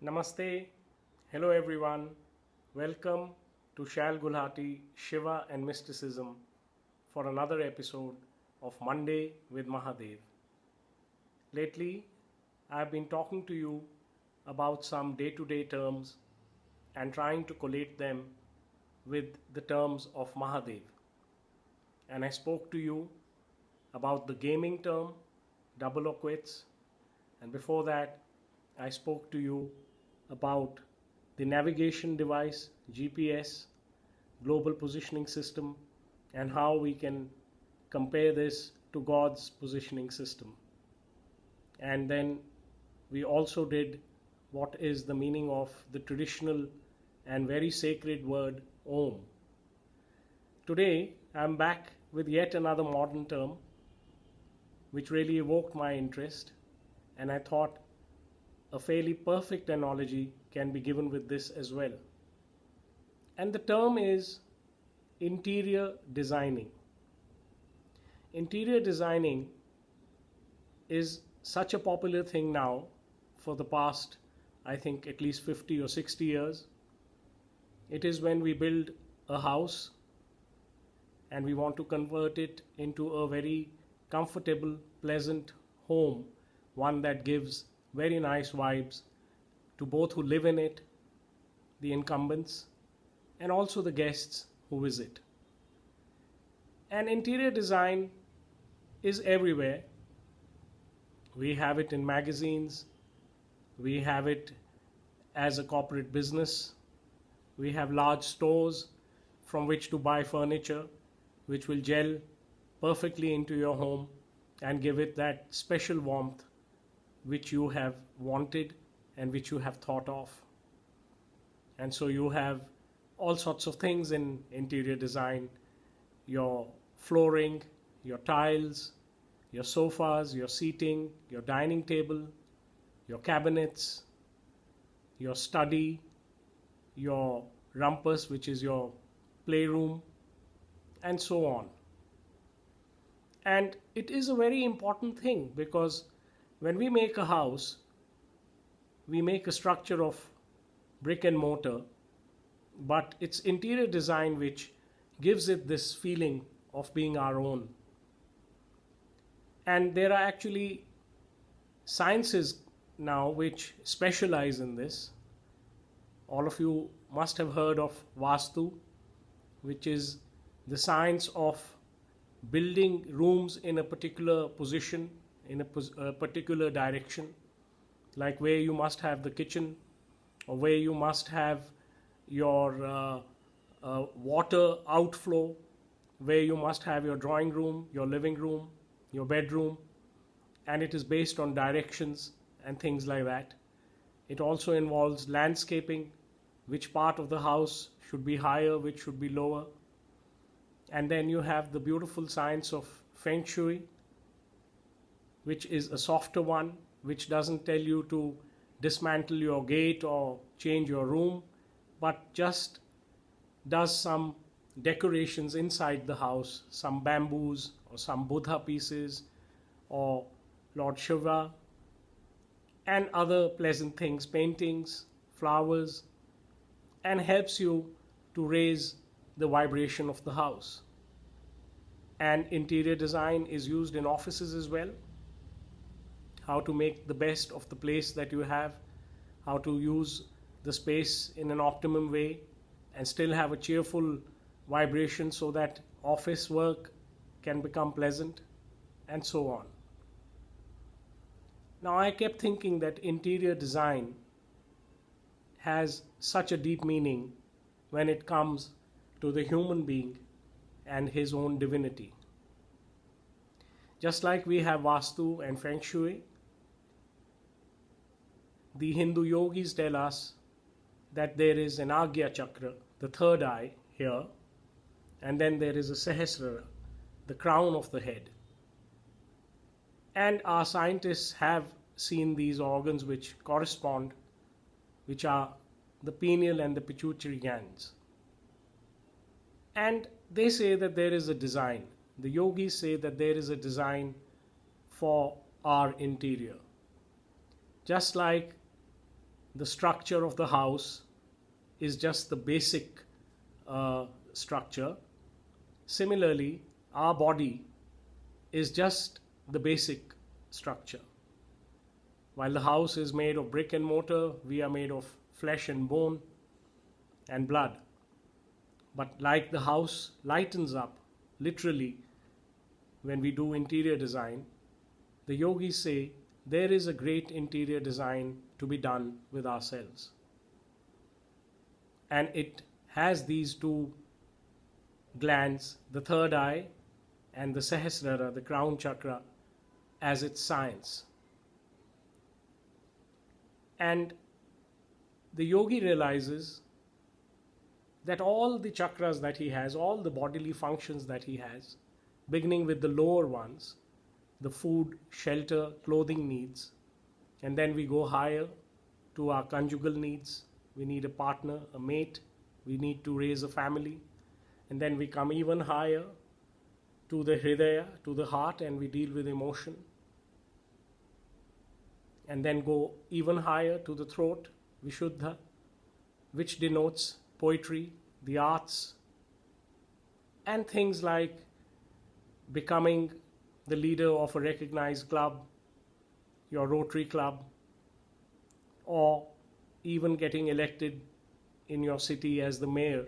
Namaste. Hello everyone. Welcome to Shal Gulhati, Shiva and Mysticism for another episode of Monday with Mahadev. Lately, I've been talking to you about some day to day terms and trying to collate them with the terms of Mahadev. And I spoke to you about the gaming term, double or quits, and before that, I spoke to you about the navigation device, GPS, global positioning system, and how we can compare this to God's positioning system. And then we also did what is the meaning of the traditional and very sacred word Om. Today, I'm back with yet another modern term which really evoked my interest, and I thought a fairly perfect analogy can be given with this as well. And the term is interior designing. Interior designing is such a popular thing now for the past, I think, at least 50 or 60 years. It is when we build a house and we want to convert it into a very comfortable, pleasant home, one that gives very nice vibes to both who live in it, the incumbents, and also the guests who visit. And interior design is everywhere. We have it in magazines, we have it as a corporate business, we have large stores from which to buy furniture which will gel perfectly into your home and give it that special warmth which you have wanted and which you have thought of. And so you have all sorts of things in interior design: your flooring, your tiles, your sofas, your seating, your dining table, your cabinets, your study, your rumpus, which is your playroom, and so on. And it is a very important thing because when we make a house, we make a structure of brick and mortar, but it's interior design which gives it this feeling of being our own. And there are actually sciences now which specialize in this. All of you must have heard of Vastu, which is the science of building rooms in a particular position, in a particular direction, like where you must have the kitchen, or where you must have your water outflow, where you must have your drawing room, your living room, your bedroom, and it is based on directions and things like that. It also involves landscaping, which part of the house should be higher, which should be lower. And then you have the beautiful science of Feng Shui, which is a softer one, which doesn't tell you to dismantle your gate or change your room, but just does some decorations inside the house, some bamboos or some Buddha pieces or Lord Shiva and other pleasant things, paintings, flowers, and helps you to raise the vibration of the house. And interior design is used in offices as well. How to make the best of the place that you have, how to use the space in an optimum way and still have a cheerful vibration so that office work can become pleasant, and so on. Now, I kept thinking that interior design has such a deep meaning when it comes to the human being and his own divinity. Just like we have Vastu and Feng Shui, the Hindu yogis tell us that there is an Agya Chakra, the third eye here, and then there is a Sahasrara, the crown of the head. And our scientists have seen these organs which correspond, which are the pineal and the pituitary glands. And they say that there is a design. The yogis say that there is a design for our interior. Just like the structure of the house is just the basic structure. Similarly, our body is just the basic structure. While the house is made of brick and mortar, we are made of flesh and bone and blood. But like the house lightens up, literally, when we do interior design, the yogis say there is a great interior design to be done with ourselves. And it has these two glands, the third eye and the Sahasrara, the crown chakra, as its science. And the yogi realizes that all the chakras that he has, all the bodily functions that he has, beginning with the lower ones, the food, shelter, clothing needs, and then we go higher to our conjugal needs. We need a partner, a mate, we need to raise a family, and then we come even higher to the hridaya, to the heart, and we deal with emotion, and then go even higher to the throat, Vishuddha, which denotes poetry, the arts, and things like becoming the leader of a recognized club, your Rotary Club, or even getting elected in your city as the mayor.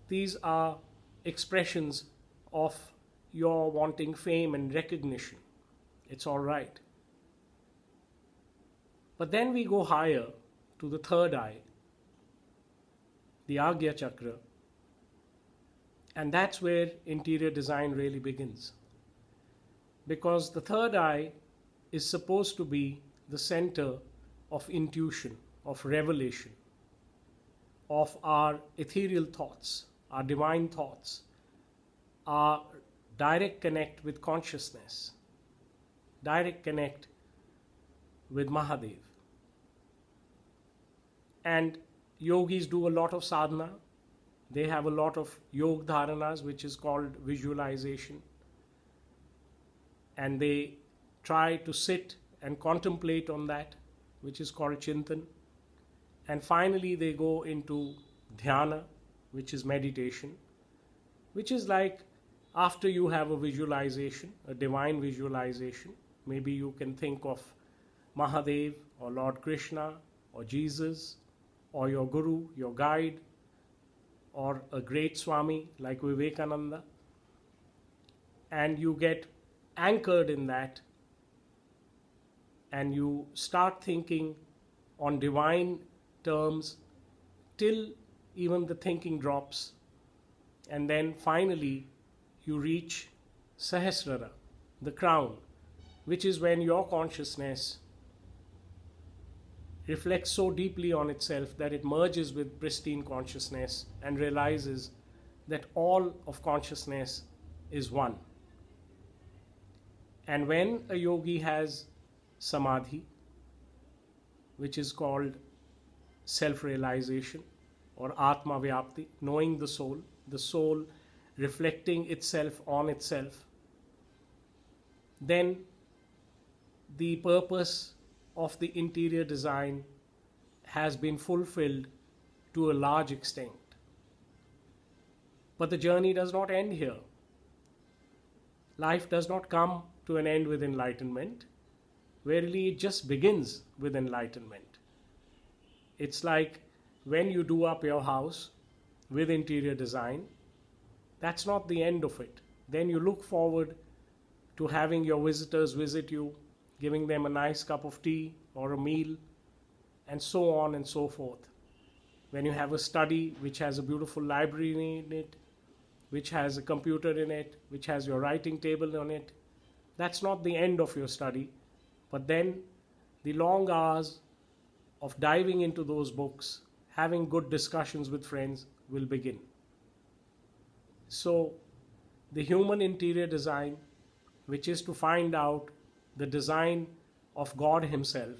These are expressions of your wanting fame and recognition. It's all right. But then we go higher to the third eye, the Agya Chakra, and that's where interior design really begins. Because the third eye is supposed to be the center of intuition, of revelation, of our ethereal thoughts, our divine thoughts, our direct connect with consciousness, direct connect with Mahadev. And yogis do a lot of sadhana. They have a lot of yoga dharanas, which is called visualization. And they try to sit and contemplate on that, which is called chintan. And finally they go into dhyana, which is meditation, which is like after you have a visualization, a divine visualization, maybe you can think of Mahadev or Lord Krishna or Jesus or your guru, your guide, or a great Swami like Vivekananda, and you get anchored in that and you start thinking on divine terms till even the thinking drops, and then finally you reach Sahasrara, the crown, which is when your consciousness reflects so deeply on itself that it merges with pristine consciousness and realizes that all of consciousness is one. And when a yogi has samadhi, which is called self-realization or atma vyapti, knowing the soul reflecting itself on itself, then the purpose of the interior design has been fulfilled to a large extent. But the journey does not end here. Life does not come to an end with enlightenment. Verily, it just begins with enlightenment. It's like when you do up your house with interior design, that's not the end of it. Then you look forward to having your visitors visit you, giving them a nice cup of tea or a meal, and so on and so forth. When you have a study which has a beautiful library in it, which has a computer in it, which has your writing table on it, that's not the end of your study. But then the long hours of diving into those books, having good discussions with friends will begin. So the human interior design, which is to find out the design of God Himself,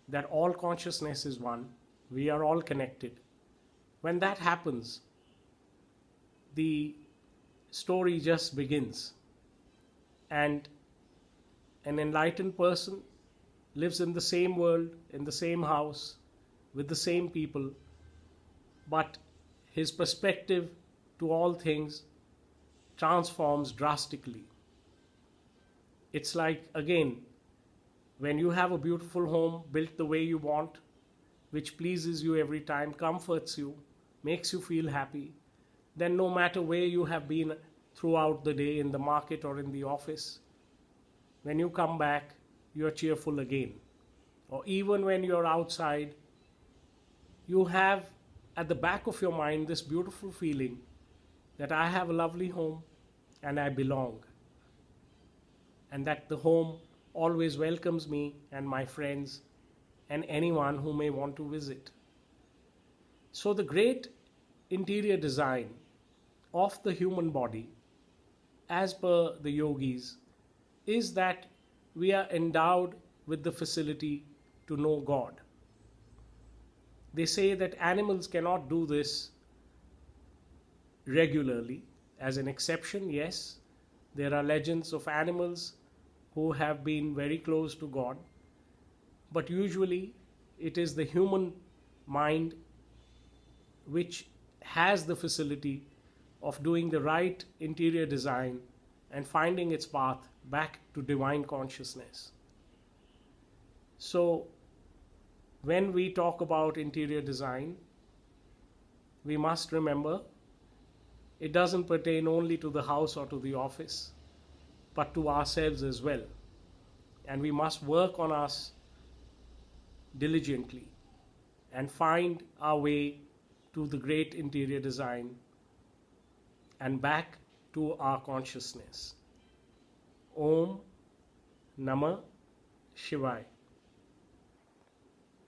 that all consciousness is one, we are all connected. When that happens, the story just begins. And an enlightened person lives in the same world, in the same house, with the same people, but his perspective to all things transforms drastically. It's like, again, when you have a beautiful home built the way you want, which pleases you every time, comforts you, makes you feel happy, then no matter where you have been throughout the day, in the market or in the office, when you come back, you're cheerful again. Or even when you're outside, you have at the back of your mind this beautiful feeling that I have a lovely home and I belong, and that the home always welcomes me and my friends and anyone who may want to visit. So, the great interior design of the human body, as per the yogis, is that we are endowed with the facility to know God. They say that animals cannot do this regularly. As an exception, yes, there are legends of animals who have been very close to God, but usually it is the human mind which has the facility of doing the right interior design and finding its path back to divine consciousness. So, when we talk about interior design, we must remember it doesn't pertain only to the house or to the office, but to ourselves as well. And we must work on us diligently and find our way to the great interior design and back to our consciousness. Om Namah Shivaya.